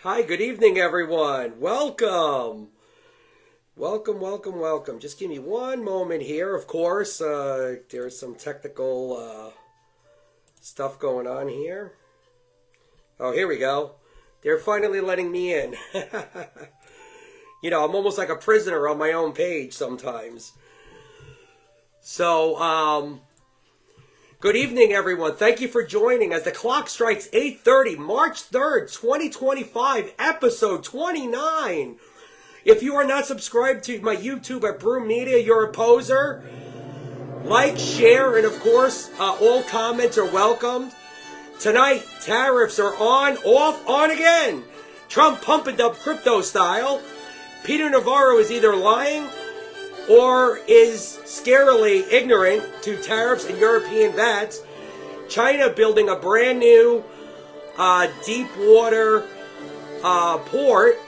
Hi, good evening, everyone. Welcome. Welcome. Just give me one moment here. Of course, there's some technical stuff going on here. Oh, here we go. They're finally letting me in. I'm almost like a prisoner on my own page sometimes. So, good evening, everyone. Thank you for joining as the clock strikes 8:30, March 3rd, 2025, episode 29. If you are not subscribed to my YouTube at Broom Media, you're a poser. Like, share, and of course, all comments are welcomed. Tonight, tariffs are on, off, on again. Trump pumping up crypto style. Peter Navarro is either lying or is scarily ignorant to tariffs and European VATs. China building a brand new deep water port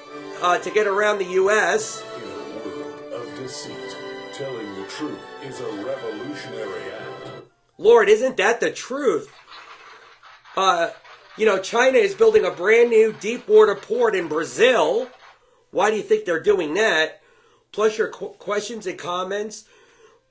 to get around the U.S. In a world of deceit, telling the truth is a revolutionary act. Lord, isn't that the truth? China is building a brand new deep water port in Brazil. Why do you think they're doing that? Plus your questions and comments.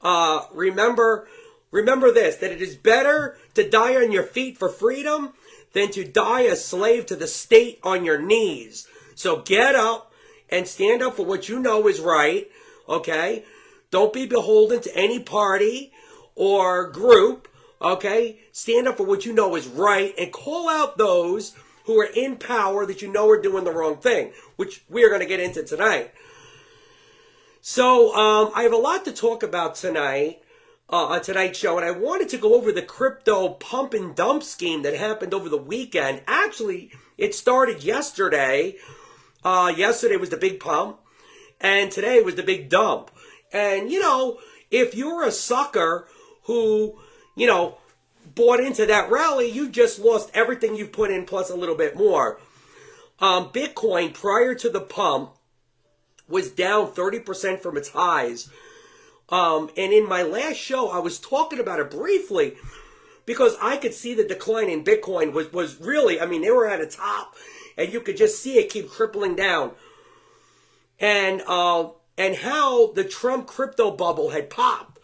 Remember this, that it is better to die on your feet for freedom than to die a slave to the state on your knees. So get up and stand up for what you know is right, okay? Don't be beholden to any party or group, okay? Stand up for what you know is right and call out those who are in power that you know are doing the wrong thing, which we are going to get into tonight. So I have a lot to talk about tonight on tonight's show, and I wanted to go over the crypto pump and dump scheme that happened over the weekend. Actually, it started yesterday. Yesterday was the big pump, and today was the big dump. And, if you're a sucker who, bought into that rally, you just lost everything you've put in plus a little bit more. Bitcoin, prior to the pump, was down 30% from its highs. And in my last show, I was talking about it briefly because I could see the decline in Bitcoin was really, they were at a top and you could just see it keep crippling down. And how the Trump crypto bubble had popped.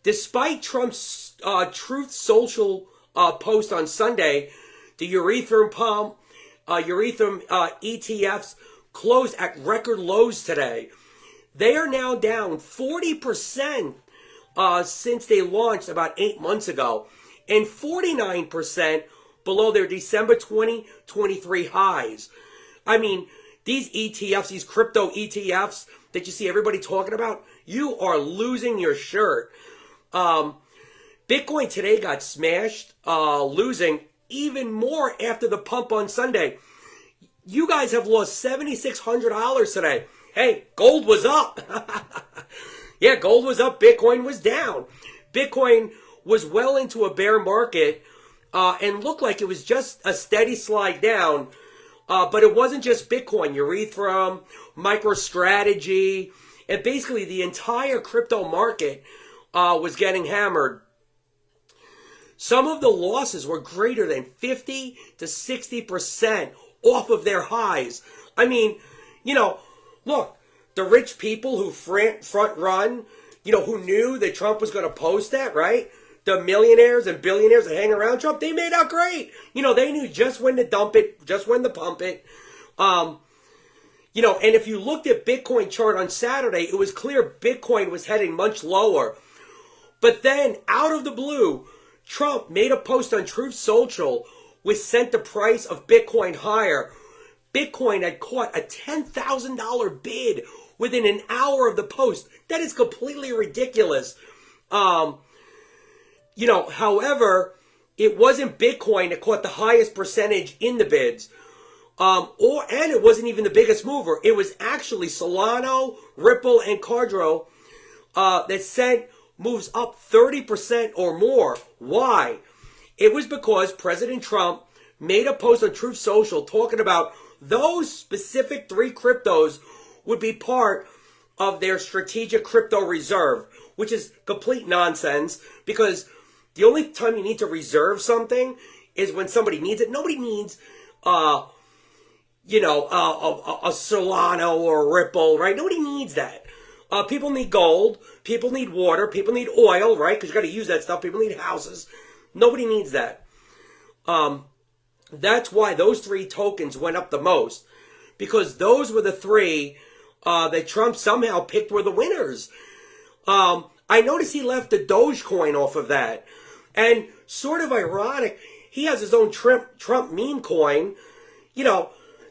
Despite Trump's Truth Social post on Sunday, the Ethereum pump, Ethereum ETFs closed at record lows today. They are now down 40% since they launched about 8 months ago, and 49% below their December 2023 highs. These ETFs, these crypto ETFs that you see everybody talking about, you are losing your shirt. Bitcoin today got smashed, losing even more after the pump on Sunday. You guys have lost $7,600 today. Hey, gold was up. Yeah, gold was up. Bitcoin was down. Bitcoin was well into a bear market and looked like it was just a steady slide down. But it wasn't just Bitcoin. Ethereum, MicroStrategy, and basically the entire crypto market was getting hammered. Some of the losses were greater than 50 to 60% off of their highs. Look, the rich people who front run, who knew that Trump was going to post that, right? The millionaires and billionaires that hang around Trump, they made out great. They knew just when to dump it, just when to pump it. And if you looked at Bitcoin chart on Saturday, it was clear Bitcoin was heading much lower. But then, out of the blue, Trump made a post on Truth Social which sent the price of Bitcoin higher. Bitcoin had caught a $10,000 bid within an hour of the post. That is completely ridiculous. However, it wasn't Bitcoin that caught the highest percentage in the bids. And it wasn't even the biggest mover. It was actually Solana, Ripple, and Cardano that sent moves up 30% or more. Why? It was because President Trump made a post on Truth Social talking about those specific 3 cryptos would be part of their strategic crypto reserve, which is complete nonsense because the only time you need to reserve something is when somebody needs it. Nobody needs a Solano or a Ripple, right? Nobody needs that. People need gold. People need water. People need oil, right? Because you got to use that stuff. People need houses. Nobody needs that. That's why those three tokens went up the most, because those were the three that Trump somehow picked were the winners. I noticed he left the Dogecoin off of that. And sort of ironic, he has his own Trump meme coin.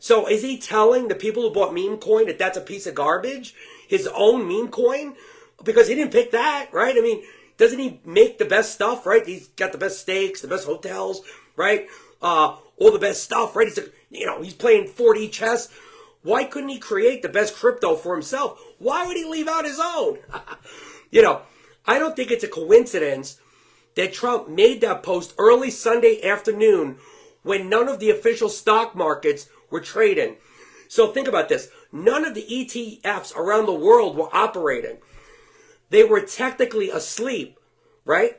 So is he telling the people who bought meme coin that that's a piece of garbage? His own meme coin? Because he didn't pick that, right? I mean, doesn't he make the best stuff, right? He's got the best steaks, the best hotels, right? All the best stuff, right? He's playing 4D chess. Why couldn't he create the best crypto for himself? Why would he leave out his own? I don't think it's a coincidence that Trump made that post early Sunday afternoon when none of the official stock markets were trading. So think about this. None of the ETFs around the world were operating. They were technically asleep, right?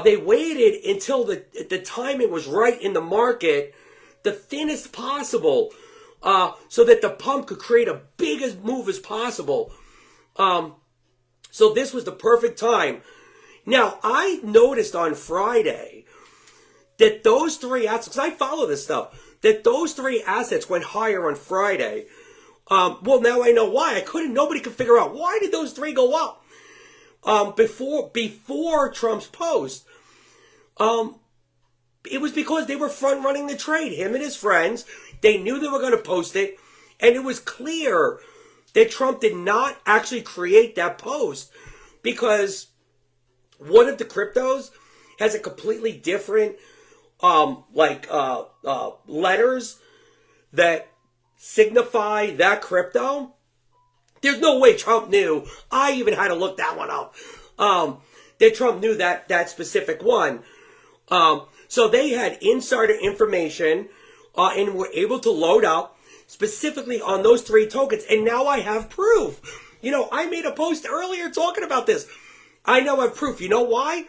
They waited until the timing was right in the market, the thinnest possible, so that the pump could create a biggest move as possible. So this was the perfect time. Now, I noticed on Friday that those three assets, because I follow this stuff, that those three assets went higher on Friday. Well, now I know why. Nobody could figure out why did those three go up before Trump's post. It was because they were front running the trade. Him and his friends, they knew they were going to post it, and it was clear that Trump did not actually create that post because one of the cryptos has a completely different letters that signify that crypto. There's no way Trump knew. I even had to look that one up. That Trump knew that specific one. So they had insider information and were able to load up specifically on those three tokens. And now I have proof. I made a post earlier talking about this. I now have proof. You know why?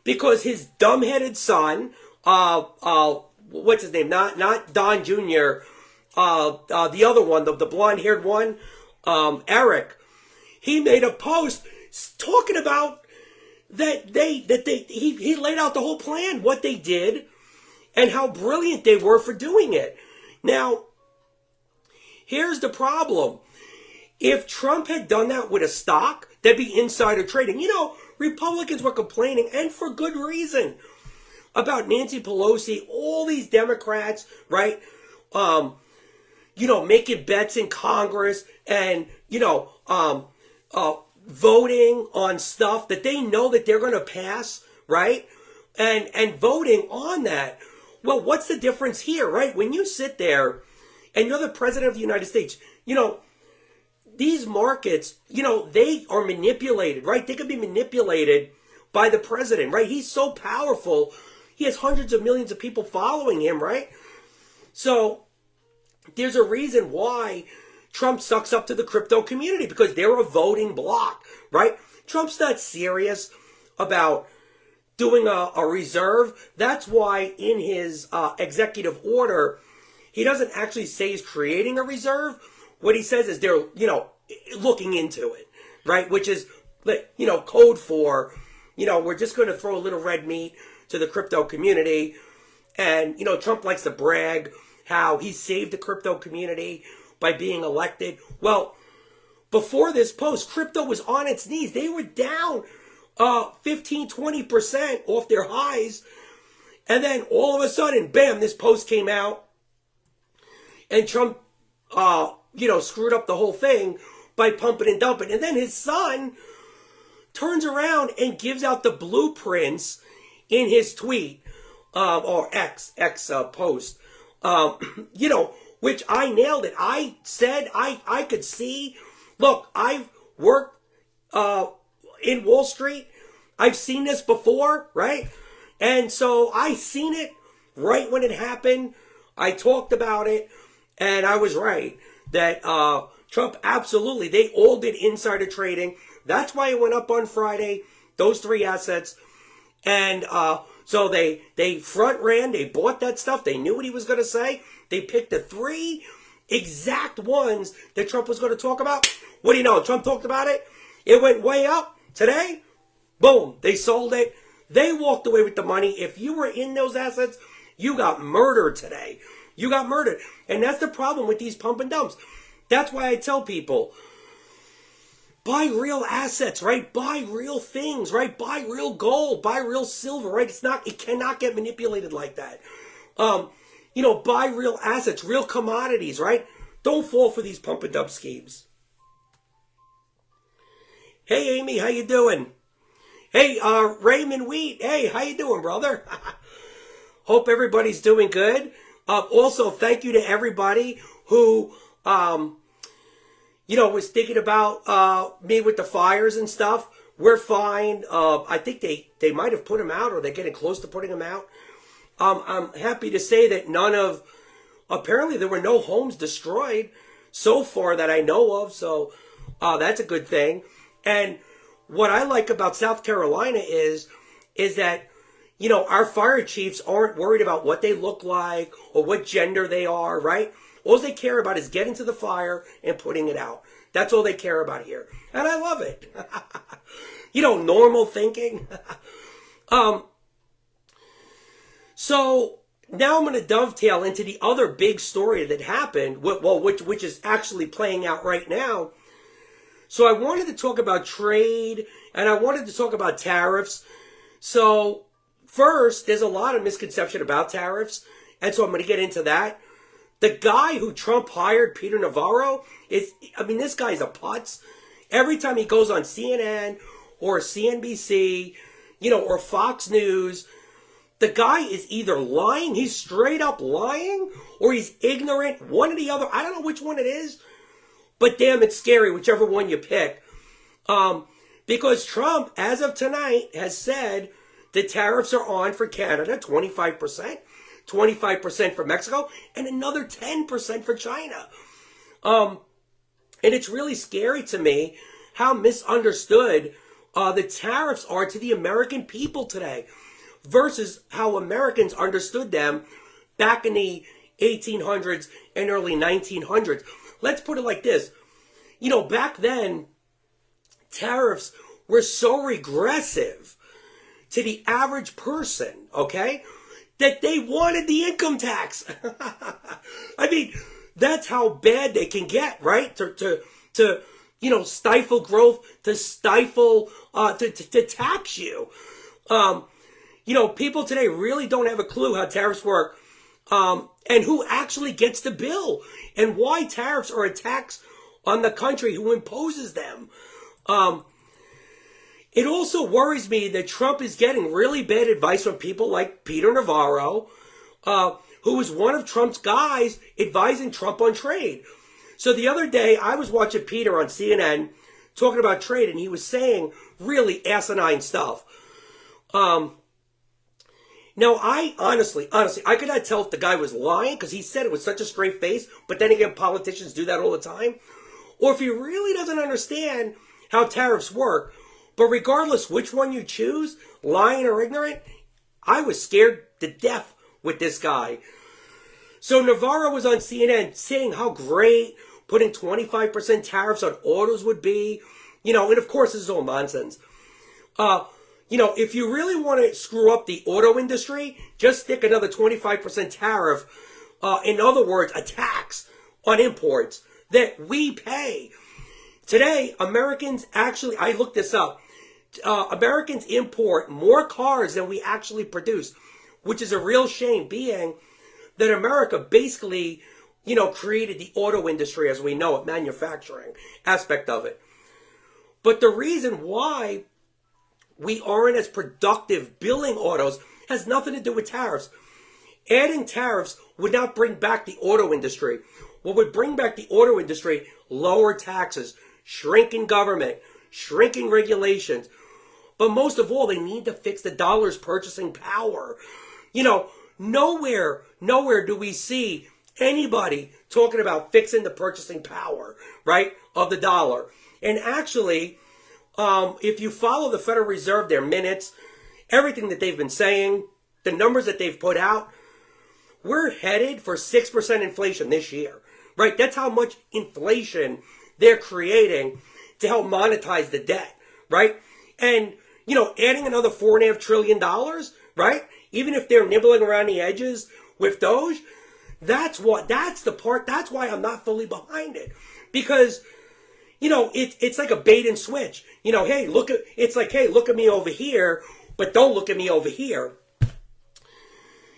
Because his dumb-headed son, what's his name? Not Don Jr., the other one, the blonde-haired one, Eric, he made a post talking about he laid out the whole plan, what they did, and how brilliant they were for doing it. Now, here's the problem. If Trump had done that with a stock, that'd be insider trading. Republicans were complaining, and for good reason, about Nancy Pelosi, all these Democrats, right? Making bets in Congress and, voting on stuff that they know that they're going to pass, right? And voting on that. Well, what's the difference here, right? When you sit there and you're the president of the United States, these markets, they are manipulated, right? They can be manipulated by the president, right? He's so powerful. He has hundreds of millions of people following him, right? So there's a reason why Trump sucks up to the crypto community, because they're a voting bloc, right? Trump's not serious about doing a reserve. That's why in his executive order, he doesn't actually say he's creating a reserve. What he says is they're, looking into it, right? Which is, code for, we're just going to throw a little red meat to the crypto community. And, Trump likes to brag how he saved the crypto community by being elected. Well, before this post, crypto was on its knees. They were down 15, 20% off their highs. And then all of a sudden, bam, this post came out. And Trump, screwed up the whole thing by pumping and dumping. And then his son turns around and gives out the blueprints in his tweet, or X post, which I nailed it. I said I could see. Look, I've worked in Wall Street. I've seen this before, right? And so I seen it right when it happened. I talked about it, and I was right that Trump absolutely, they all did insider trading. That's why it went up on Friday, those three assets. And so they front ran, they bought that stuff. They knew what he was going to say. They picked the 3 exact ones that Trump was going to talk about. What do you know? Trump talked about it. It went way up. Today, boom, they sold it. They walked away with the money. If you were in those assets, you got murdered today. You got murdered. And that's the problem with these pump and dumps. That's why I tell people, buy real assets, right? Buy real things, right? Buy real gold, buy real silver, right? It cannot get manipulated like that. Buy real assets, real commodities, right? Don't fall for these pump and dump schemes. Hey, Amy, how you doing? Hey, Raymond Wheat, hey, how you doing, brother? Hope everybody's doing good. Also, thank you to everybody who, was thinking about me with the fires and stuff. We're fine. I think they might have put them out, or they're getting close to putting them out. I'm happy to say that apparently there were no homes destroyed so far that I know of. So that's a good thing. And what I like about South Carolina is that, our fire chiefs aren't worried about what they look like or what gender they are, right? All they care about is getting to the fire and putting it out. That's all they care about here. And I love it. Normal thinking. So now I'm going to dovetail into the other big story that happened, which is actually playing out right now. So I wanted to talk about trade, and I wanted to talk about tariffs. So first, there's a lot of misconception about tariffs, and so I'm going to get into that. The guy who Trump hired, Peter Navarro, this guy's a putz. Every time he goes on CNN or CNBC, or Fox News, the guy is either lying, he's straight up lying, or he's ignorant, one or the other. I don't know which one it is. But damn, it's scary, whichever one you pick. Because Trump, as of tonight, has said the tariffs are on for Canada, 25%, 25% for Mexico, and another 10% for China. And it's really scary to me how misunderstood the tariffs are to the American people today versus how Americans understood them back in the 1800s and early 1900s. Let's put it like this. Back then, tariffs were so regressive to the average person, okay, that they wanted the income tax. That's how bad they can get, right? To stifle growth, to stifle, to tax you. People today really don't have a clue how tariffs work. And who actually gets the bill, and why tariffs are a tax on the country who imposes them. It also worries me that Trump is getting really bad advice from people like Peter Navarro, who was one of Trump's guys advising Trump on trade. So the other day, I was watching Peter on CNN talking about trade, and he was saying really asinine stuff. Now, I honestly, I could not tell if the guy was lying because he said it with such a straight face, but then again, politicians do that all the time. Or if he really doesn't understand how tariffs work. But regardless which one you choose, lying or ignorant, I was scared to death with this guy. So Navarro was on CNN saying how great putting 25% tariffs on autos would be. And of course, this is all nonsense. If you really want to screw up the auto industry, just stick another 25% tariff. In other words, a tax on imports that we pay. Today, Americans actually, I looked this up, Americans import more cars than we actually produce, which is a real shame, being that America basically, created the auto industry as we know it, manufacturing aspect of it. But the reason why we aren't as productive building autos has nothing to do with tariffs. Adding tariffs would not bring back the auto industry. What would bring back the auto industry? Lower taxes, shrinking government, shrinking regulations. But most of all, they need to fix the dollar's purchasing power. Nowhere do we see anybody talking about fixing the purchasing power, right, of the dollar. And actually, if you follow the Federal Reserve, their minutes, everything that they've been saying, the numbers that they've put out, we're headed for 6% inflation this year, right? That's how much inflation they're creating to help monetize the debt, right? And, adding another $4.5 trillion, right? Even if they're nibbling around the edges with Doge, that's why I'm not fully behind it. Because, it's like a bait and switch. Hey, look at me over here, but don't look at me over here.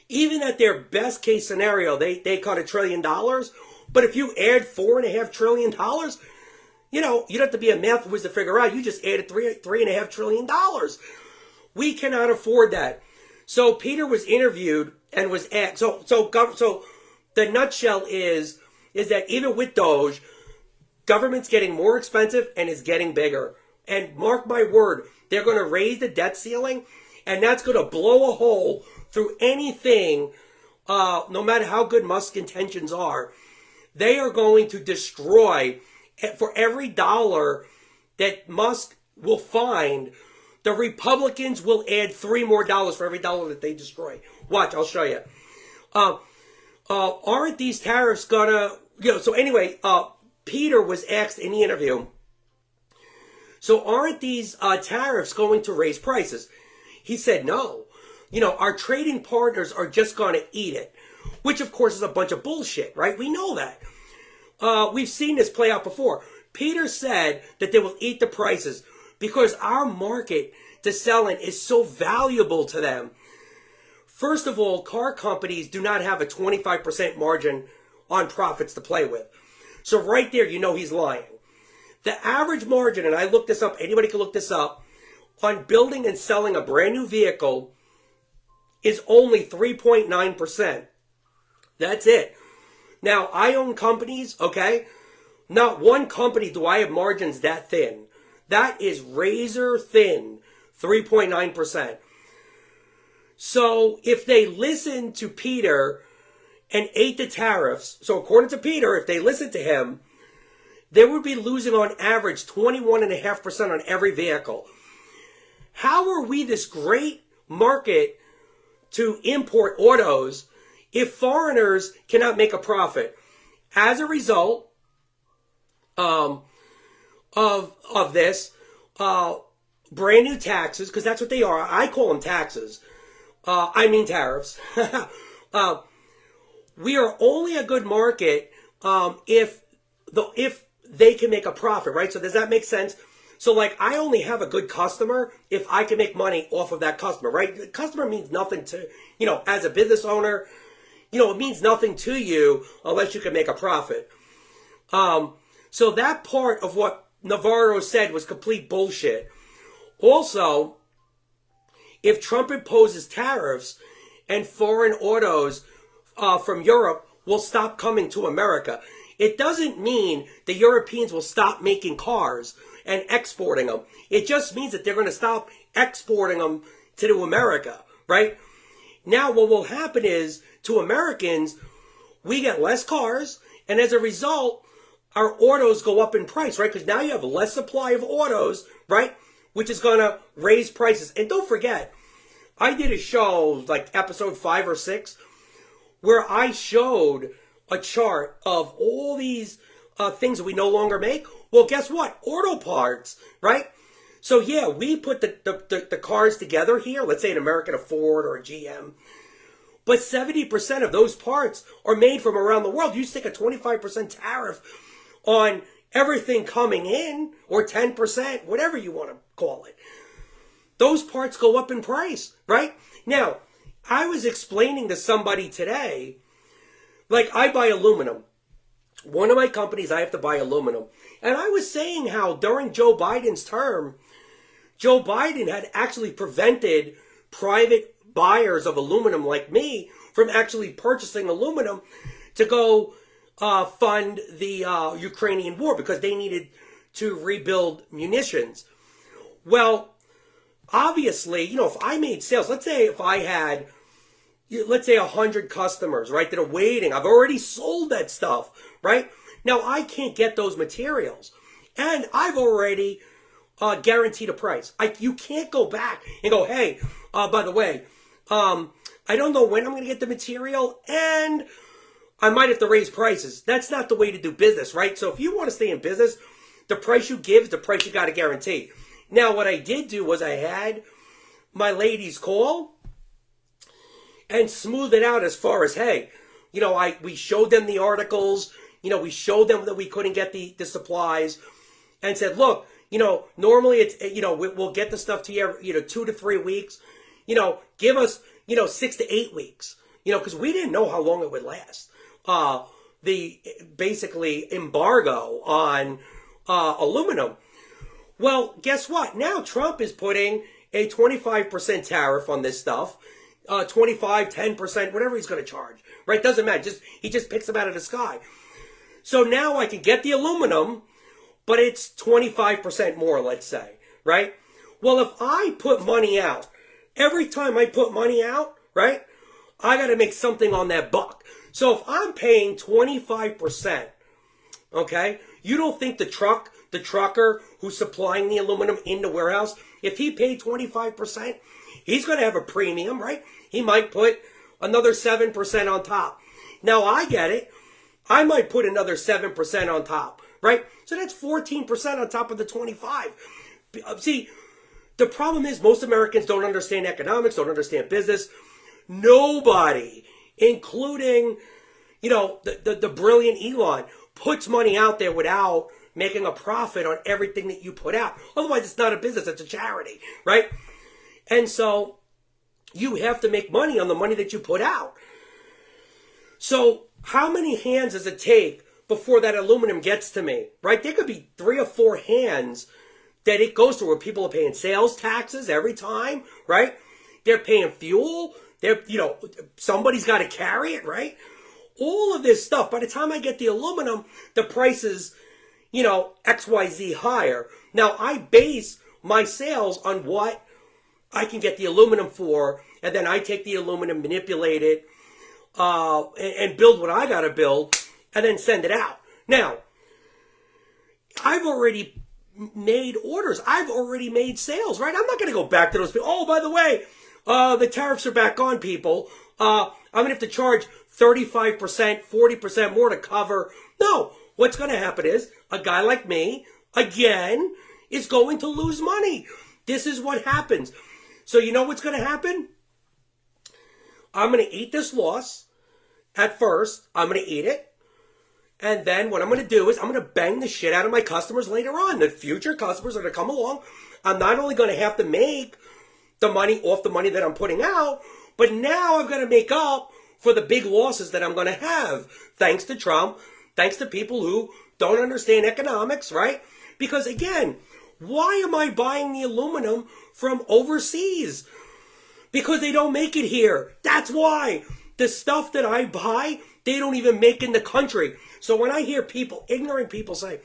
Even at their best case scenario, they cut $1 trillion. But if you add $4.5 trillion, you don't have to be a math whiz to figure out. You just added $3.5 trillion. We cannot afford that. So Peter was interviewed and was asked. So the nutshell is that even with Doge, government's getting more expensive and is getting bigger. And mark my word, they're going to raise the debt ceiling, and that's going to blow a hole through anything, no matter how good Musk's intentions are. They are going to destroy, for every dollar that Musk will find, the Republicans will add $3 more for every dollar that they destroy. Watch, I'll show you. Aren't these tariffs gonna, so anyway, Peter was asked in the interview, so aren't these tariffs going to raise prices? He said, no. Our trading partners are just going to eat it, which of course is a bunch of bullshit, right? We know that. We've seen this play out before. Peter said that they will eat the prices because our market to sell in is so valuable to them. First of all, car companies do not have a 25% margin on profits to play with. So right there, he's lying. The average margin, and I looked this up, anybody can look this up, on building and selling a brand new vehicle is only 3.9%. That's it. Now, I own companies, okay? Not one company do I have margins that thin. That is razor thin, 3.9%. So if they listen to Peter and ate the tariffs, so according to Peter, if they listened to him, they would be losing on average 21.5% on every vehicle. How are we this great market to import autos if foreigners cannot make a profit? As a result of this, brand new taxes, because that's what they are. I call them taxes. I mean tariffs. We are only a good market if they can make a profit, right? So does that make sense? So like I only have a good customer if I can make money off of that customer, right? The customer means nothing to, as a business owner, it means nothing to you unless you can make a profit. So that part of what Navarro said was complete bullshit. Also, if Trump imposes tariffs and foreign autos from Europe will stop coming to America, it doesn't mean the Europeans will stop making cars and exporting them. It just means that they're going to stop exporting them to America, right? Now what will happen is, to Americans, we get less cars, and as a result, our autos go up in price, right? Because now you have less supply of autos, right? Which is going to raise prices. And don't forget, I did a show, like episode 5 or 6, where I showed a chart of all these things that we no longer make. Well, guess what? Auto parts, right? So yeah, we put the cars together here. Let's say an American, a Ford or a GM. But 70% of those parts are made from around the world. You stick a 25% tariff on everything coming in, or 10%, whatever you want to call it. Those parts go up in price, right? Now, I was explaining to somebody today, like I buy aluminum. One of my companies, I have to buy aluminum. And I was saying how during Joe Biden's term, Joe Biden had actually prevented private buyers of aluminum like me from actually purchasing aluminum to go fund the Ukrainian war because they needed to rebuild munitions. Well, obviously, if I made sales, let's say if I had, 100 customers, right, that are waiting. I've already sold that stuff, right? Now, I can't get those materials. And I've already guaranteed a price. You can't go back and go, hey, by the way, I don't know when I'm going to get the material, and I might have to raise prices. That's not the way to do business, right? So if you want to stay in business, the price you give is the price you got to guarantee. Now, what I did do was I had my ladies call and smooth it out as far as, hey, we showed them the articles, we showed them that we couldn't get the supplies, and said, look, normally it's, we'll get the stuff to you, 2 to 3 weeks, give us, 6 to 8 weeks, because we didn't know how long it would last. The basically embargo on aluminum. Well, guess what? Now Trump is putting a 25% tariff on this stuff, 25, 10%, whatever he's going to charge, right? Doesn't matter. He just picks them out of the sky. So now I can get the aluminum, but it's 25% more, let's say, right? Well, if I put money out, every time I put money out, right, I got to make something on that buck. So if I'm paying 25%, okay, you don't think the trucker who's supplying the aluminum in the warehouse, if he paid 25%, he's going to have a premium, right? He might put another 7% on top. Now I get it. I might put another 7% on top, right? So that's 14% on top of the 25. See, the problem is most Americans don't understand economics, don't understand business. Nobody, including, the brilliant Elon, puts money out there without making a profit on everything that you put out. Otherwise, it's not a business, it's a charity, right? And so you have to make money on the money that you put out. So how many hands does it take before that aluminum gets to me, right? There could be 3 or 4 hands that it goes through where people are paying sales taxes every time, right? They're paying fuel. Somebody's got to carry it, right? All of this stuff. By the time I get the aluminum, the price is, XYZ higher. Now, I base my sales on what I can get the aluminum for, and then I take the aluminum, manipulate it, and build what I got to build, and then send it out. Now, I've already made orders. I've already made sales, right? I'm not going to go back to those people. Oh, by the way, the tariffs are back on, people. I'm going to have to charge 35%, 40% more to cover. No, what's going to happen is a guy like me, again, is going to lose money. This is what happens. So you know what's going to happen? I'm going to eat this loss at first. I'm going to eat it. And then what I'm going to do is I'm going to bang the shit out of my customers later on. The future customers are going to come along. I'm not only going to have to make the money off the money that I'm putting out, but now I'm going to make up for the big losses that I'm going to have. Thanks to Trump. Thanks to people who don't understand economics, right? Because again, why am I buying the aluminum from overseas? Because they don't make it here. That's why. The stuff that I buy, they don't even make in the country. So when I hear people, ignorant people say,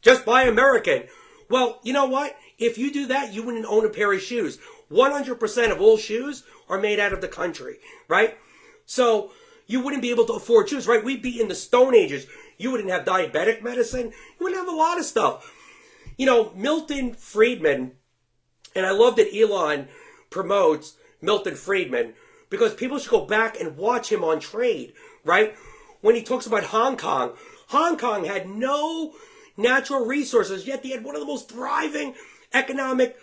just buy American. Well, you know what? If you do that, you wouldn't own a pair of shoes. 100% of all shoes are made out of the country, right? So you wouldn't be able to afford shoes, right? We'd be in the Stone Ages. You wouldn't have diabetic medicine. You wouldn't have a lot of stuff. Milton Friedman, and I love that Elon promotes Milton Friedman, because people should go back and watch him on Trade, right? When he talks about Hong Kong had no natural resources, yet they had one of the most thriving economic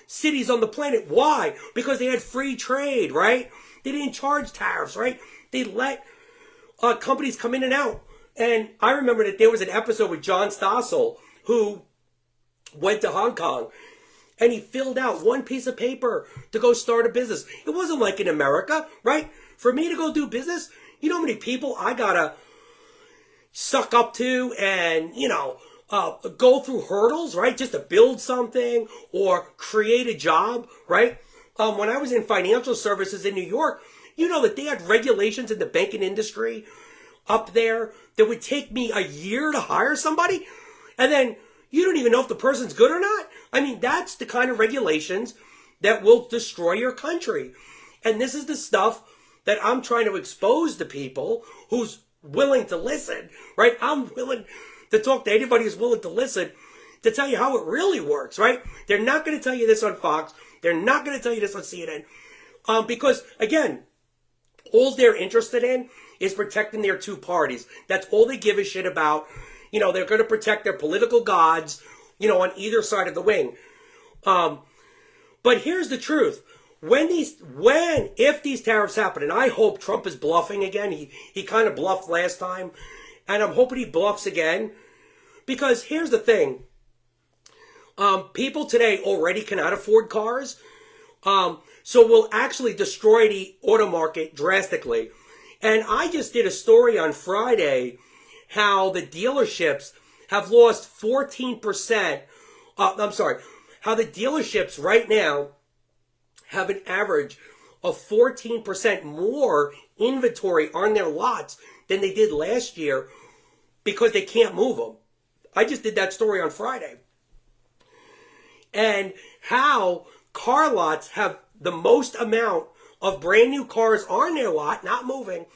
cities on the planet. Why? Because they had free trade, right? They didn't charge tariffs, right? They let companies come in and out. And I remember that there was an episode with John Stossel who went to Hong Kong and he filled out one piece of paper to go start a business. It wasn't like in America, right? For me to go do business, you know how many people I gotta suck up to and, go through hurdles, right? Just to build something or create a job, right? When I was in financial services in New York, you know that they had regulations in the banking industry up there that would take me a year to hire somebody. And then you don't even know if the person's good or not. I mean, that's the kind of regulations that will destroy your country. And this is the stuff that I'm trying to expose to people who's willing to listen, right? I'm willing to talk to anybody who's willing to listen to tell you how it really works, right? They're not going to tell you this on Fox. They're not going to tell you this on CNN. Because, again, all they're interested in is protecting their two parties. That's all they give a shit about. They're going to protect their political gods, on either side of the wing. But here's the truth. If these tariffs happen, and I hope Trump is bluffing again. He kind of bluffed last time, and I'm hoping he bluffs again. Because here's the thing. People today already cannot afford cars. So we'll actually destroy the auto market drastically. And I just did a story on Friday how the dealerships have lost 14%. How the dealerships right now have an average of 14% more inventory on their lots than they did last year because they can't move them. I just did that story on Friday. And how car lots have the most amount of brand new cars on their lot, not moving,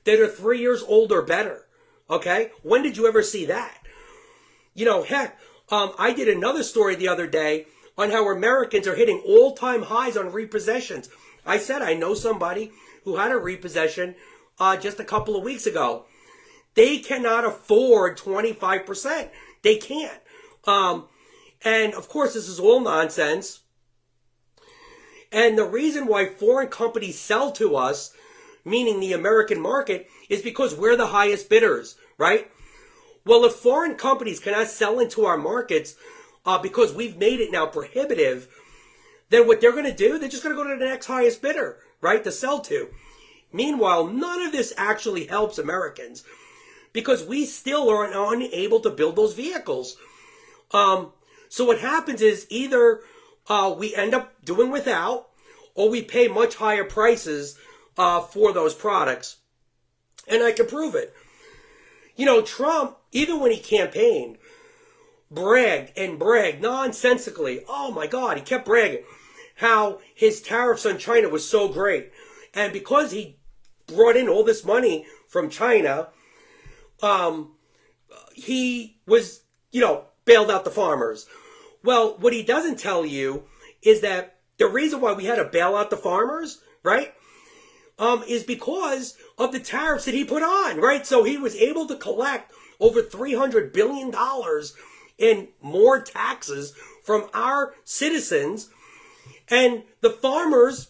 that are 3 years old or better. Okay? When did you ever see that? Heck, I did another story the other day on how Americans are hitting all-time highs on repossessions. I said I know somebody who had a repossession just a couple of weeks ago. They cannot afford 25%. They can't. And of course, this is all nonsense. And the reason why foreign companies sell to us, meaning the American market, is because we're the highest bidders, right? Well, if foreign companies cannot sell into our markets because we've made it now prohibitive, then what they're going to do, they're just going to go to the next highest bidder, right, to sell to. Meanwhile, none of this actually helps Americans because we still are unable to build those vehicles. So what happens is either we end up doing without, or we pay much higher prices for those products. And I can prove it. Trump, even when he campaigned, bragged nonsensically. Oh my God, he kept bragging how his tariffs on China was so great. And because he brought in all this money from China, he was, bailed out the farmers. Well, what he doesn't tell you is that the reason why we had to bail out the farmers, right, is because of the tariffs that he put on, right? So he was able to collect over $300 billion in more taxes from our citizens. And the farmers,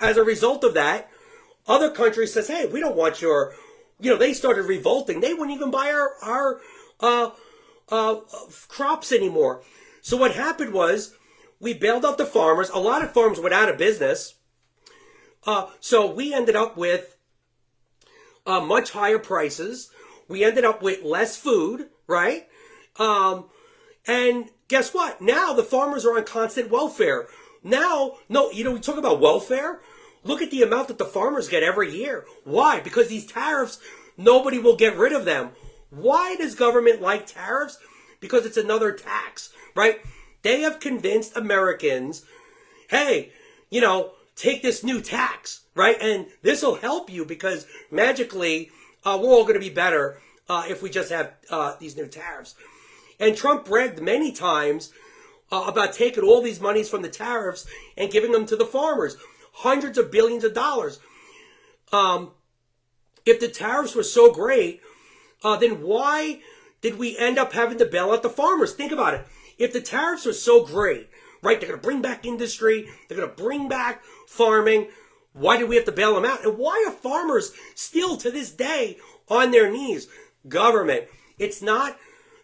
as a result of that, other countries says, hey, we don't want your, they started revolting. They wouldn't even buy our crops anymore. So what happened was we bailed out the farmers. A lot of farms went out of business. So we ended up with much higher prices. We ended up with less food, right? And guess what? Now the farmers are on constant welfare. Now, we talk about welfare. Look at the amount that the farmers get every year. Why? Because these tariffs, nobody will get rid of them. Why does government like tariffs? Because it's another tax, right? They have convinced Americans, hey, take this new tax, right? And this will help you because magically we're all going to be better if we just have these new tariffs. And Trump bragged many times about taking all these monies from the tariffs and giving them to the farmers. Hundreds of billions of dollars. If the tariffs were so great, then why did we end up having to bail out the farmers? Think about it. If the tariffs were so great, right, they're going to bring back industry, they're going to bring back farming, why did we have to bail them out? And why are farmers still to this day on their knees? Government. It's not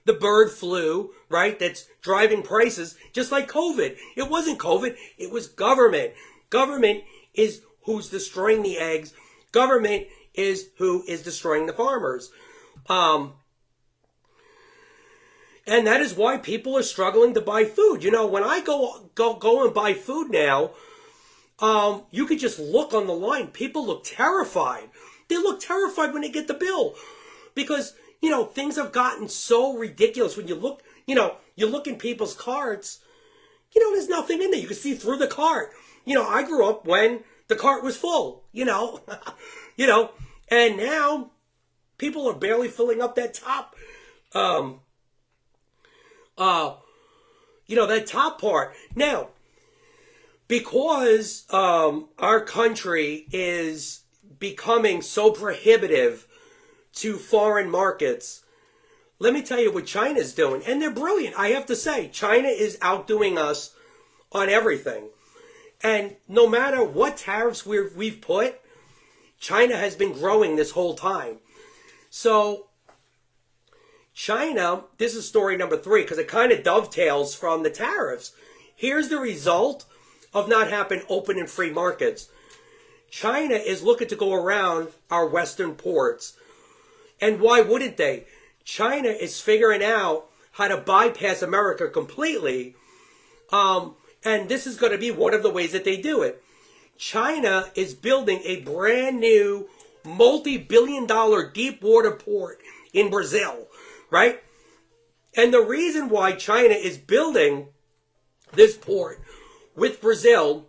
the bird flu, right, that's driving prices, just like COVID. It wasn't COVID, it was government. Government is who's destroying the eggs. Government is who is destroying the farmers. And that is why people are struggling to buy food. When I go and buy food now, you could just look on the line. People look terrified. They look terrified when they get the bill. Because, things have gotten so ridiculous. When you look, you look in people's carts, there's nothing in there. You can see through the cart. I grew up when the cart was full, and now people are barely filling up that top, that top part. Now, Because our country is becoming so prohibitive to foreign markets, let me tell you what China's doing. And they're brilliant. I have to say, China is outdoing us on everything. And no matter what tariffs we've put, China has been growing this whole time. So China, this is story number 3, because it kind of dovetails from the tariffs. Here's the result of not having open and free markets. China is looking to go around our Western ports. And why wouldn't they? China is figuring out how to bypass America completely. And this is going to be one of the ways that they do it. China is building a brand new multi-billion-dollar deep water port in Brazil, right? And the reason why China is building this port with Brazil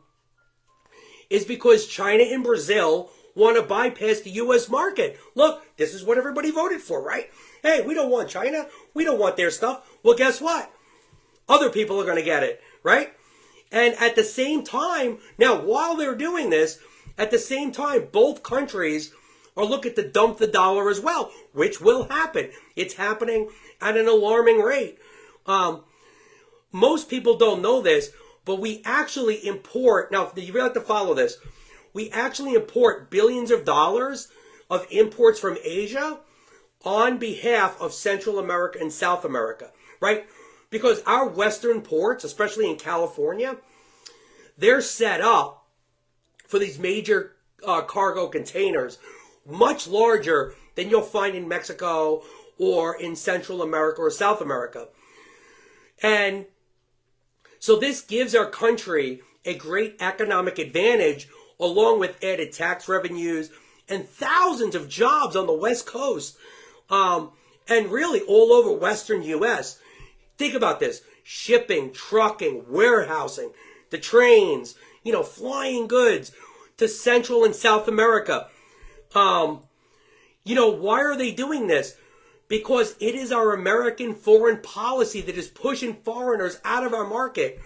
is because China and Brazil want to bypass the U.S. market. Look, this is what everybody voted for, right? Hey, we don't want China. We don't want their stuff. Well, guess what? Other people are going to get it, right? And at the same time, now while they're doing this, at the same time, both countries are looking to dump the dollar as well, which will happen. It's happening at an alarming rate. Most people don't know this, but we actually import, now you really have to follow this, we actually import billions of dollars of imports from Asia on behalf of Central America and South America, right? Because our Western ports, especially in California, they're set up for these major cargo containers, much larger than you'll find in Mexico or in Central America or South America. And so this gives our country a great economic advantage, along with added tax revenues and thousands of jobs on the West Coast, and really all over Western U.S. Think about this: shipping, trucking, warehousing, the trains, flying goods to Central and South America. Why are they doing this? Because it is our American foreign policy that is pushing foreigners out of our market.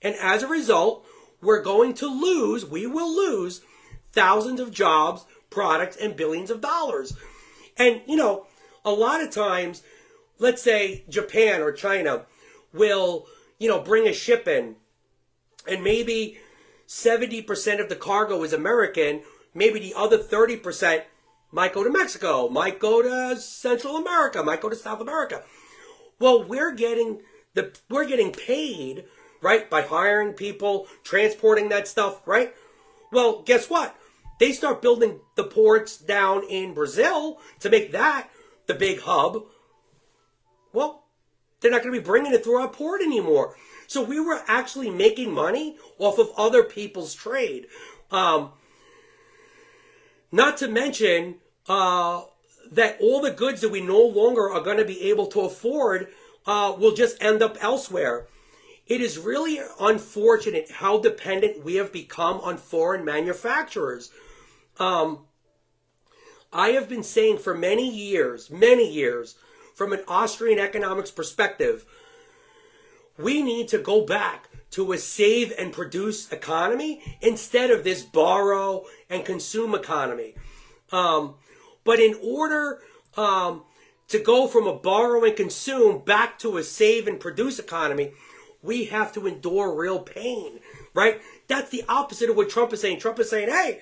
And as a result, we will lose thousands of jobs, products, and billions of dollars. And, a lot of times, let's say Japan or China will, bring a ship in, and maybe 70% of the cargo is American, maybe the other 30% might go to Mexico, might go to Central America, might go to South America. Well, we're getting paid, right, by hiring people, transporting that stuff, right? Well, guess what? They start building the ports down in Brazil to make that the big hub. Well, they're not going to be bringing it through our port anymore. So we were actually making money off of other people's trade. Not to mention that all the goods that we no longer are going to be able to afford will just end up elsewhere. It is really unfortunate how dependent we have become on foreign manufacturers. I have been saying for many years, from an Austrian economics perspective, we need to go back to a save and produce economy instead of this borrow and consume economy. But in order to go from a borrow and consume back to a save and produce economy, we have to endure real pain, right? That's the opposite of what Trump is saying. Trump is saying, hey,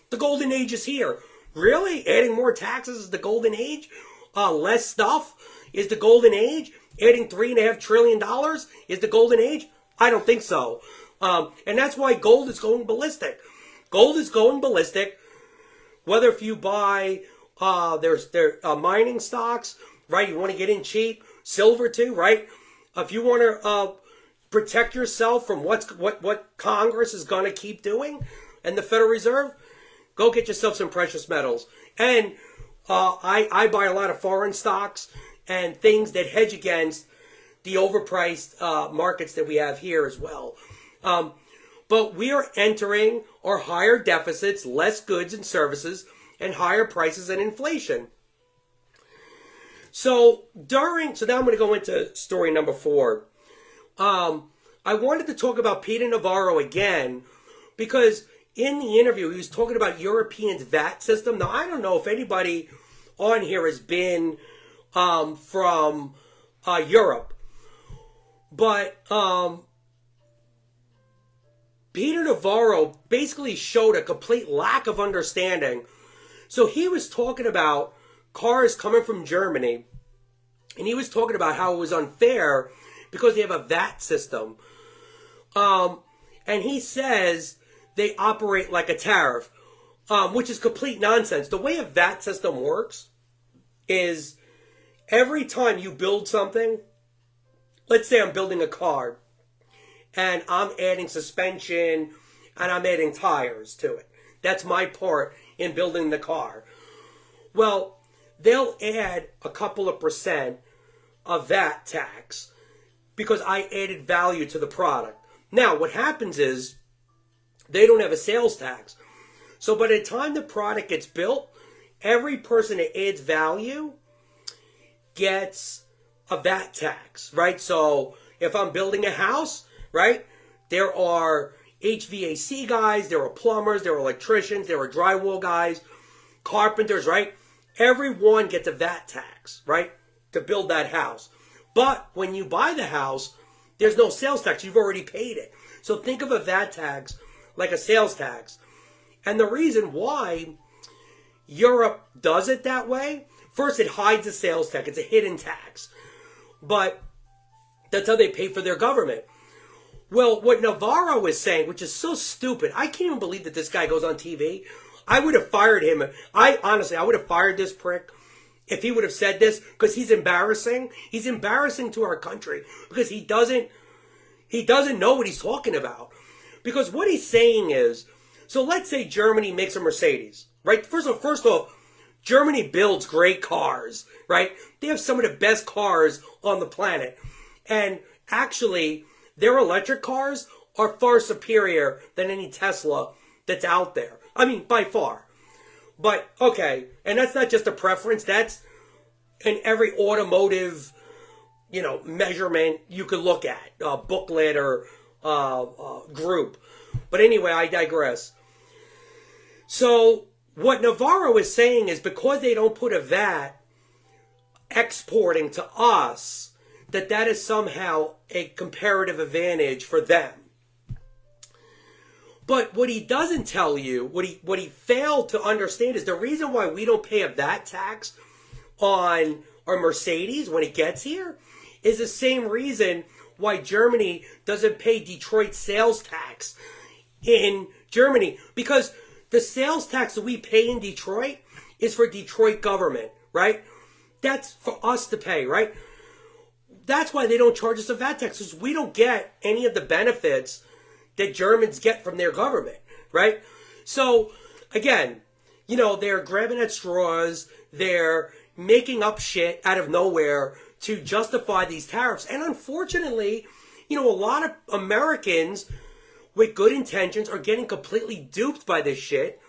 the golden age is here. Really? Adding more taxes is the golden age? Less stuff is the golden age? Adding $3.5 trillion is the golden age? I don't think so. And that's why gold is going ballistic. Gold is going ballistic. Whether if you buy, there's mining stocks, right? You want to get in cheap. Silver too, right? If you want to protect yourself from what Congress is going to keep doing and the Federal Reserve, go get yourself some precious metals. And I buy a lot of foreign stocks and things that hedge against the overpriced markets that we have here as well. But we are entering our higher deficits, less goods and services, and higher prices and inflation. So now I'm going to go into story number 4. I wanted to talk about Peter Navarro again, Because in the interview, he was talking about Europeans' VAT system. Now, I don't know if anybody on here has been from Europe, but Peter Navarro basically showed a complete lack of understanding. So he was talking about cars coming from Germany, and he was talking about how it was unfair because they have a VAT system. And he says they operate like a tariff, which is complete nonsense. The way a VAT system works is every time you build something, let's say I'm building a car, and I'm adding suspension, and I'm adding tires to it. That's my part in building the car. Well, they'll add a couple of % of VAT tax because I added value to the product. Now, what happens is they don't have a sales tax. So by the time the product gets built, every person that adds value gets a VAT tax, right? So if I'm building a house, right, there are HVAC guys, there are plumbers, there are electricians, there are drywall guys, carpenters, right? Everyone gets a VAT tax, right, to build that house. But when you buy the house, there's no sales tax. You've already paid it. So think of a VAT tax like a sales tax. And the reason why Europe does it that way, first, it hides the sales tax. It's a hidden tax. But that's how they pay for their government. Well, what Navarro is saying, which is so stupid, I can't even believe that this guy goes on TV. I would have fired him. I would have fired this prick if he would have said this, because he's embarrassing. He's embarrassing to our country because he doesn't know what he's talking about. Because what he's saying is, so let's say Germany makes a Mercedes, right? First off, Germany builds great cars, right? They have some of the best cars on the planet. And actually, their electric cars are far superior than any Tesla that's out there. I mean, by far. But, okay, and that's not just a preference. That's in every automotive, measurement you could look at, booklet or group. But anyway, I digress. So what Navarro is saying is because they don't put a VAT exporting to us, that is somehow a comparative advantage for them. But what he doesn't tell you, what he failed to understand is the reason why we don't pay a VAT tax on our Mercedes when it gets here is the same reason why Germany doesn't pay Detroit sales tax in Germany. Because the sales tax that we pay in Detroit is for Detroit government, right? That's for us to pay, right? That's why they don't charge us a VAT tax, because we don't get any of the benefits that Germans get from their government, right? So, again, they're grabbing at straws, they're making up shit out of nowhere to justify these tariffs. And unfortunately, a lot of Americans with good intentions are getting completely duped by this shit.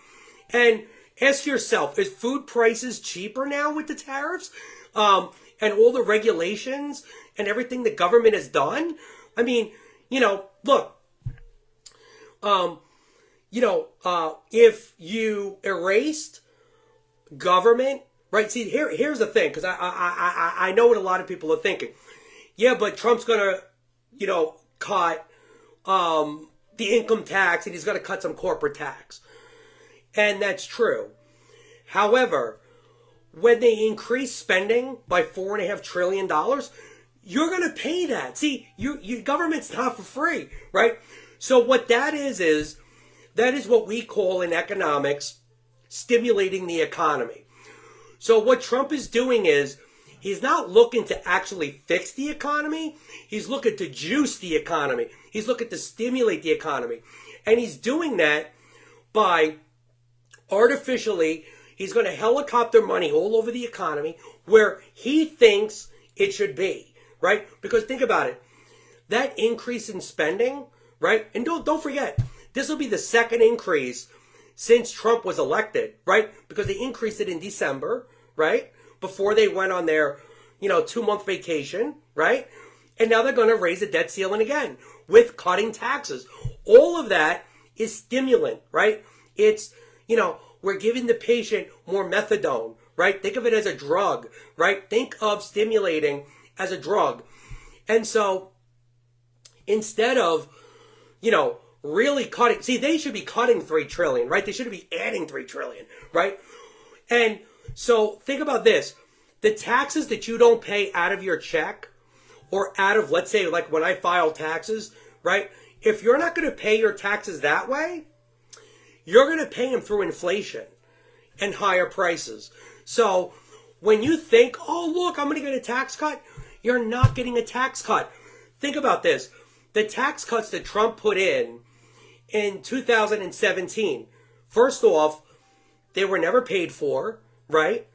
And ask yourself, is food prices cheaper now with the tariffs? And all the regulations and everything the government has done? I mean, look, if you erased government, right? See, here's the thing, because I know what a lot of people are thinking. Yeah, but Trump's gonna, cut the income tax, and he's gonna cut some corporate tax, and that's true. However, when they increase spending by $4.5 trillion, you're gonna pay that. See, your government's not for free, right? So what that is what we call in economics stimulating the economy. So what Trump is doing is he's not looking to actually fix the economy. He's looking to juice the economy. He's looking to stimulate the economy. And he's doing that by artificially, he's going to helicopter money all over the economy where he thinks it should be, right? Because think about it. That increase in spending, right? And don't forget, this will be the second increase since Trump was elected, right? Because they increased it in December, right? Before they went on their, 2-month vacation, right? And now they're going to raise the debt ceiling again with cutting taxes. All of that is stimulant, right? It's, we're giving the patient more methadone, right? Think of it as a drug, right? Think of stimulating as a drug. And so instead of, really cutting, see, they should be cutting 3 trillion, right? They shouldn't be adding 3 trillion, right? And so think about this. The taxes that you don't pay out of your check or out of, let's say, like when I file taxes, right? If you're not going to pay your taxes that way, you're going to pay them through inflation and higher prices. So when you think, oh, look, I'm going to get a tax cut, you're not getting a tax cut. Think about this. The tax cuts that Trump put in 2017, first off, they were never paid for, right?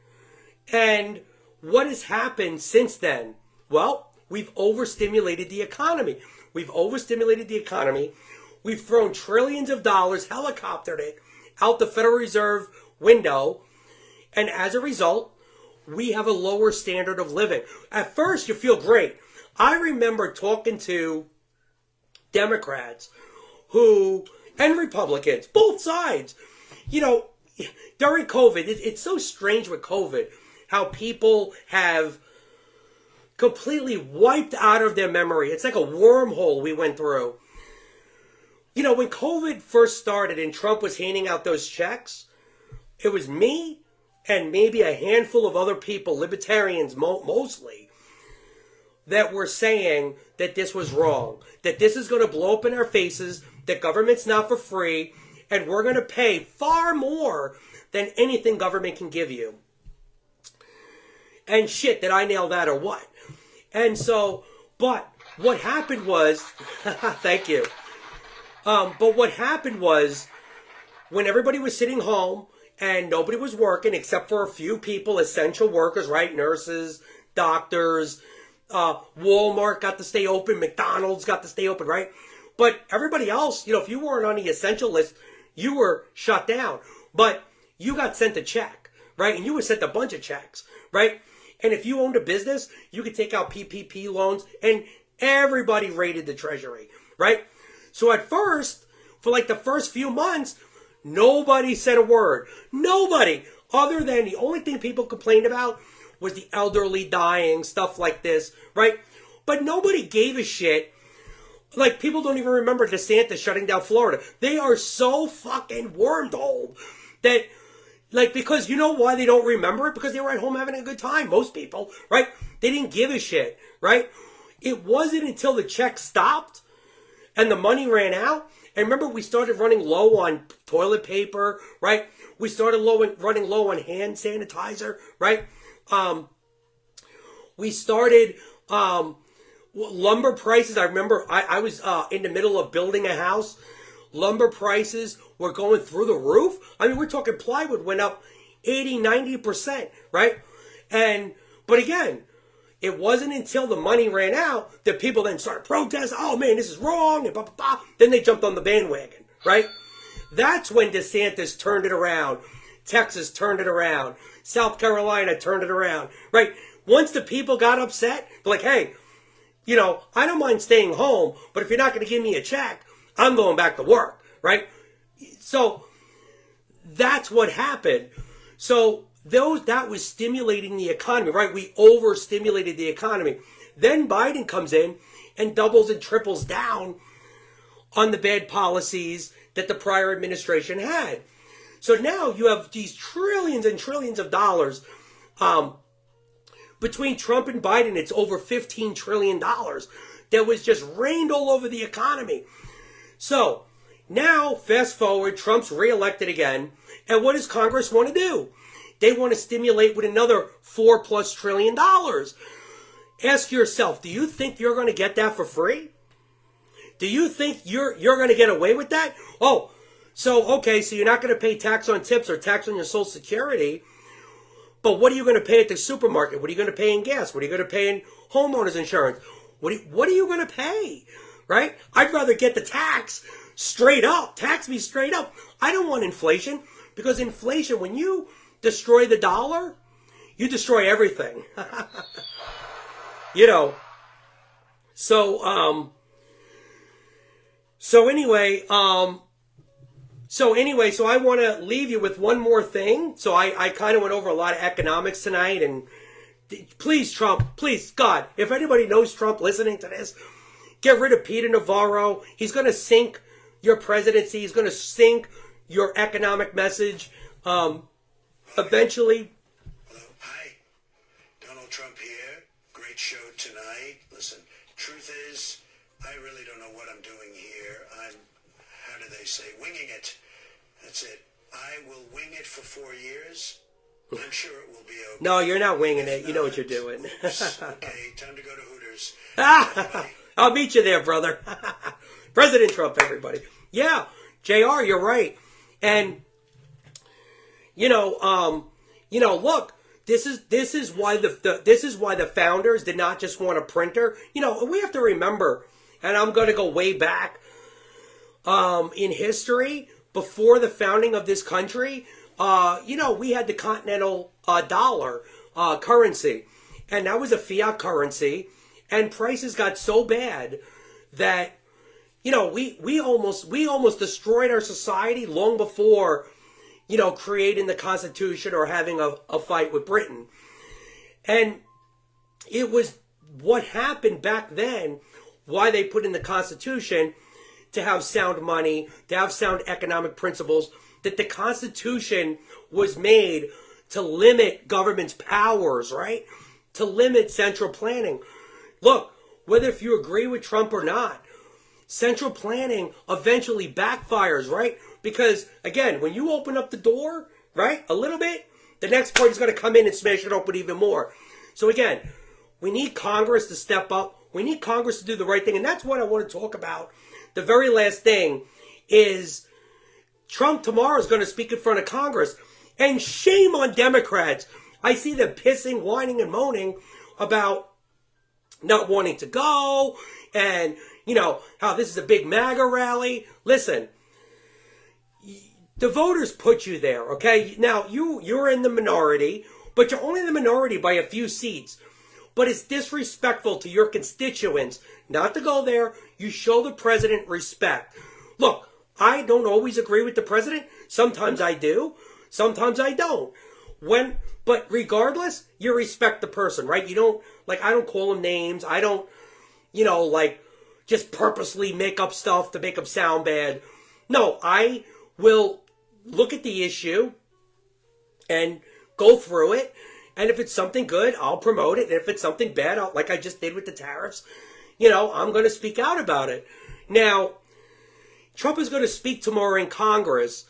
And what has happened since then? Well, we've overstimulated the economy. We've thrown trillions of dollars, helicoptered it out the Federal Reserve window. And as a result, we have a lower standard of living. At first, you feel great. I remember talking to Democrats and Republicans, both sides, during COVID. It's so strange with COVID how people have completely wiped out of their memory. It's like a wormhole we went through. When COVID first started and Trump was handing out those checks, it was me and maybe a handful of other people, libertarians mostly, that were saying that this was wrong, that this is going to blow up in our faces, that government's not for free, and we're going to pay far more than anything government can give you. And shit, did I nail that or what? And so, but what happened was, thank you. But what happened was, when everybody was sitting home and nobody was working except for a few people, essential workers, right? Nurses, doctors, Walmart got to stay open, McDonald's got to stay open, right? But everybody else, if you weren't on the essential list, you were shut down. But you got sent a check, right? And you were sent a bunch of checks, right? And if you owned a business, you could take out PPP loans, and everybody raided the Treasury, right? So at first, for like the first few months, nobody said a word. Nobody, other than the only thing people complained about was the elderly dying, stuff like this, right? But nobody gave a shit. Like, people don't even remember DeSantis shutting down Florida. They are so fucking wormholed that, like, because you know why they don't remember it? Because they were at home having a good time, most people, right? They didn't give a shit, right? It wasn't until the check stopped and the money ran out. And remember, we started running low on toilet paper, right? We started running low on hand sanitizer, right? We started lumber prices. I remember I was in the middle of building a house. Lumber prices were going through the roof. I mean, we're talking plywood went up 80-90%, right? But again, it wasn't until the money ran out that people then started protesting. Oh man, this is wrong, and blah, blah, blah. Then they jumped on the bandwagon, right? That's when DeSantis turned it around. Texas turned it around. South Carolina turned it around, right? Once the people got upset, they're like, hey, I don't mind staying home, but if you're not going to give me a check, I'm going back to work, right? So that's what happened. So that was stimulating the economy, right? We overstimulated the economy. Then Biden comes in and doubles and triples down on the bad policies that the prior administration had. So now you have these trillions and trillions of dollars. Between Trump and Biden, it's over $15 trillion that was just rained all over the economy. So now, fast forward, Trump's reelected again. And what does Congress want to do? They want to stimulate with another $4+ trillion. Ask yourself, do you think you're going to get that for free? Do you think you're going to get away with that? Oh, so you're not going to pay tax on tips or tax on your Social Security, but what are you going to pay at the supermarket? What are you going to pay in gas? What are you going to pay in homeowners insurance? What are you going to pay, right? I'd rather get the tax straight up. Tax me straight up. I don't want inflation, because inflation, when you destroy the dollar, you destroy everything. So anyway, So anyway, so I want to leave you with one more thing. So I kind of went over a lot of economics tonight, and please, Trump, please, God, if anybody knows Trump listening to this, get rid of Peter Navarro. He's going to sink your presidency. He's going to sink your economic message. Eventually. Hello, hi, Donald Trump here. Great show tonight. Listen, truth is, I really don't know what I'm doing here. I'm, how do they say, winging it. That's it. I will wing it for 4 years. I'm sure it will be okay. No, you're not winging it. You know what you're doing. Okay, time to go to Hooters. I'll meet you there, brother. President Trump, everybody. Yeah, JR, you're right. And look, this is why the founders did not just want a printer. We have to remember, and I'm going to go way back in history, before the founding of this country, we had the continental dollar currency, and that was a fiat currency, and prices got so bad that we almost destroyed our society long before creating the Constitution or having a fight with Britain. And it was what happened back then, why they put in the Constitution, to have sound money, to have sound economic principles, that the Constitution was made to limit government's powers, right? To limit central planning. Look, whether if you agree with Trump or not, central planning eventually backfires, right? Because, again, when you open up the door, right, a little bit, the next party's going to come in and smash it open even more. So, again, we need Congress to step up. We need Congress to do the right thing. And that's what I want to talk about. The very last thing is Trump tomorrow is going to speak in front of Congress. And shame on Democrats. I see them pissing, whining, and moaning about not wanting to go and, how this is a big MAGA rally. Listen, the voters put you there, okay? Now, you're in the minority, but you're only in the minority by a few seats. But it's disrespectful to your constituents not to go there. You show the president respect. Look, I don't always agree with the president. Sometimes I do. Sometimes I don't. But regardless, you respect the person, right? You don't, I don't call them names. I don't, just purposely make up stuff to make them sound bad. No, I will look at the issue and go through it. And if it's something good, I'll promote it. And if it's something bad, like I just did with the tariffs, I'm going to speak out about it. Now, Trump is going to speak tomorrow in Congress.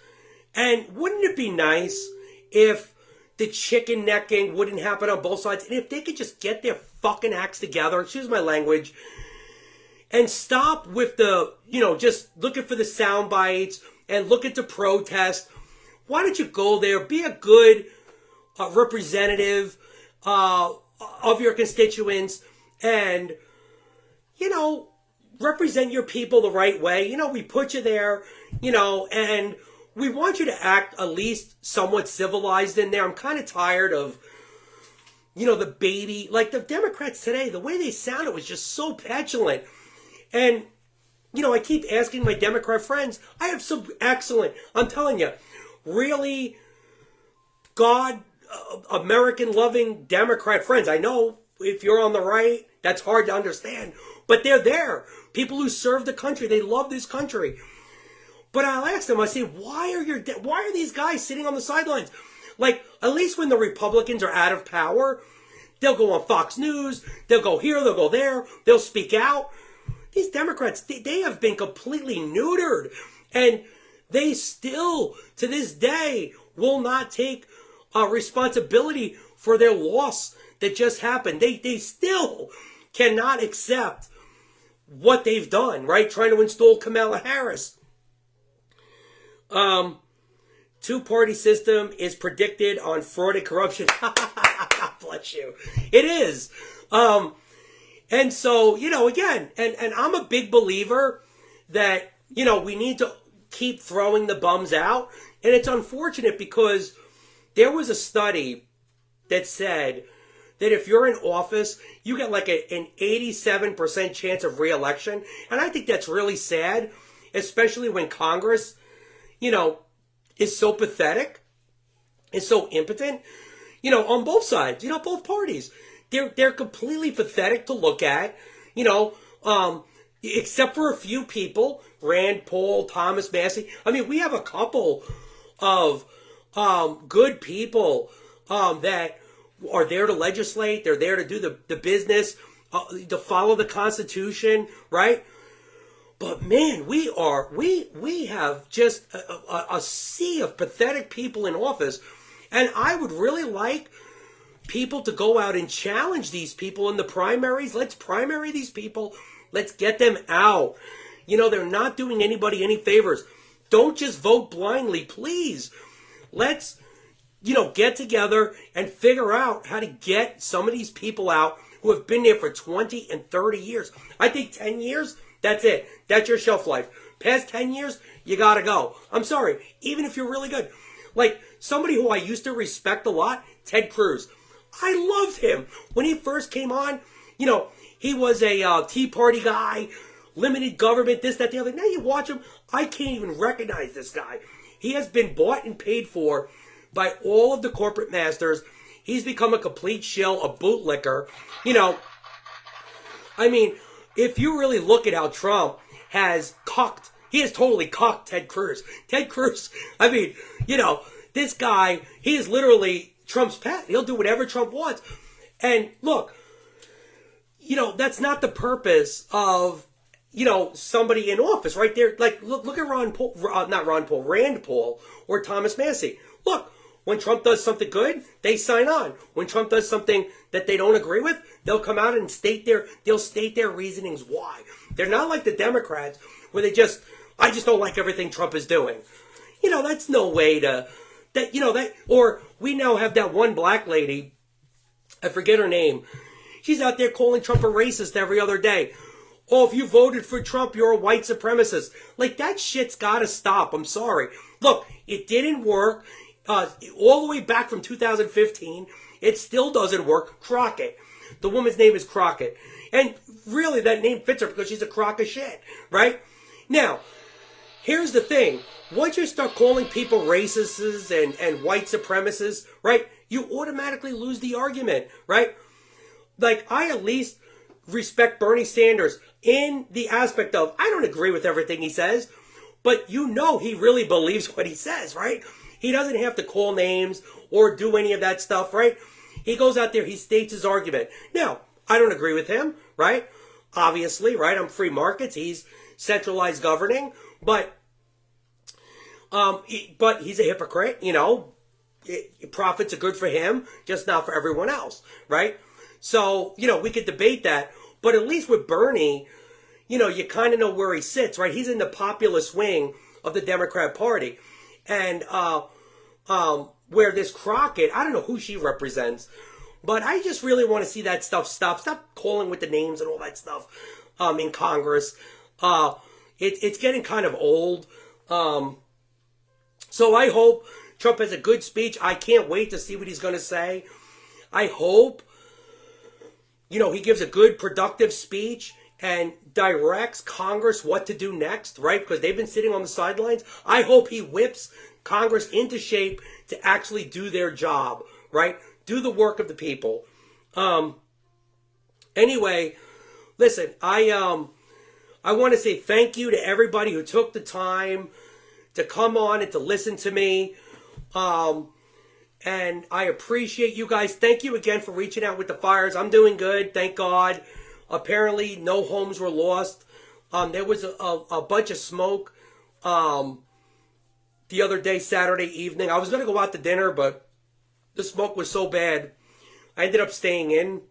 And wouldn't it be nice if the chicken necking wouldn't happen on both sides? And if they could just get their fucking acts together, excuse my language, and stop with the, just looking for the sound bites and looking to protest. Why don't you go there, be a good representative of your constituents, and represent your people the right way. We put you there, and we want you to act at least somewhat civilized in there. I'm kind of tired of the baby, like the Democrats today, the way they sounded was just so petulant. And I keep asking my Democrat friends, I have some excellent, I'm telling you, really God American loving Democrat friends. I know if you're on the right, that's hard to understand, but they're there. People who serve the country, they love this country. But I'll ask them, I say, why are these guys sitting on the sidelines? At least when the Republicans are out of power, they'll go on Fox News, they'll go here, they'll go there, they'll speak out. These Democrats, they have been completely neutered, and they still, to this day, will not take responsibility for their loss that just happened. They still cannot accept what they've done, right? Trying to install Kamala Harris. Two-party system is predicted on fraud and corruption. Bless you. It is. And so, again, and I'm a big believer that, we need to keep throwing the bums out. And it's unfortunate because there was a study that said that if you're in office, you get an 87% chance of re-election. And I think that's really sad, especially when Congress is so pathetic, is so impotent, on both sides, both parties. They're completely pathetic to look at, except for a few people, Rand Paul, Thomas Massey. I mean, we have a couple of good people that are there to legislate. They're there to do the business, to follow the Constitution, right? But man, we have just a sea of pathetic people in office, and I would really like people to go out and challenge these people in the primaries. Let's primary these people. Let's get them out. They're not doing anybody any favors. Don't just vote blindly, please. Let's, get together and figure out how to get some of these people out who have been there for 20 and 30 years. I think 10 years, that's it. That's your shelf life. Past 10 years, you gotta go. I'm sorry, even if you're really good. Like, somebody who I used to respect a lot, Ted Cruz. I loved him. When he first came on, he was a Tea Party guy, limited government, this, that, the other. Now you watch him, I can't even recognize this guy. He has been bought and paid for by all of the corporate masters. He's become a complete shill, a bootlicker. I mean, if you really look at how Trump has cocked, he has totally cocked Ted Cruz. Ted Cruz, I mean, this guy, he is literally Trump's pet. He'll do whatever Trump wants. And look, that's not the purpose of, somebody in office right there. Like, look at Rand Paul or Thomas Massey. Look, when Trump does something good, they sign on. When Trump does something that they don't agree with, they'll come out and state their reasonings why. They're not like the Democrats where I just don't like everything Trump is doing. That's no way to, or we now have that one black lady, I forget her name. She's out there calling Trump a racist every other day. Oh, if you voted for Trump, you're a white supremacist. Like, that shit's gotta stop. I'm sorry. Look, it didn't work. All the way back from 2015, it still doesn't work. Crockett. The woman's name is Crockett. And really, that name fits her because she's a crock of shit, right? Now, here's the thing. Once you start calling people racists and white supremacists, right, you automatically lose the argument, right? Like, I at least respect Bernie Sanders in the aspect of, I don't agree with everything he says, but he really believes what he says, right? He doesn't have to call names or do any of that stuff, right? He goes out there, he states his argument. Now, I don't agree with him, right? Obviously, right? I'm free markets. He's centralized governing, but he's a hypocrite, profits are good for him, just not for everyone else, right? So, we could debate that, but at least with Bernie, you kind of know where he sits, right? He's in the populist wing of the Democrat Party. And where this Crockett, I don't know who she represents, but I just really want to see that stuff stop. Stop calling with the names and all that stuff in Congress. It's getting kind of old. So I hope Trump has a good speech. I can't wait to see what he's going to say. I hope, he gives a good, productive speech and directs Congress what to do next, right? Because they've been sitting on the sidelines. I hope he whips Congress into shape to actually do their job, right? Do the work of the people. Anyway, listen, I want to say thank you to everybody who took the time to come on and to listen to me. And I appreciate you guys. Thank you again for reaching out with the fires. I'm doing good, thank God. Apparently, no homes were lost. There was a bunch of smoke the other day, Saturday evening. I was going to go out to dinner, but the smoke was so bad, I ended up staying in.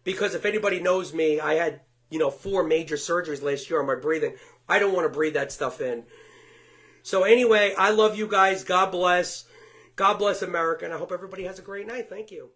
Because if anybody knows me, I had, 4 major surgeries last year on my breathing. I don't want to breathe that stuff in. So anyway, I love you guys. God bless. God bless America. And I hope everybody has a great night. Thank you.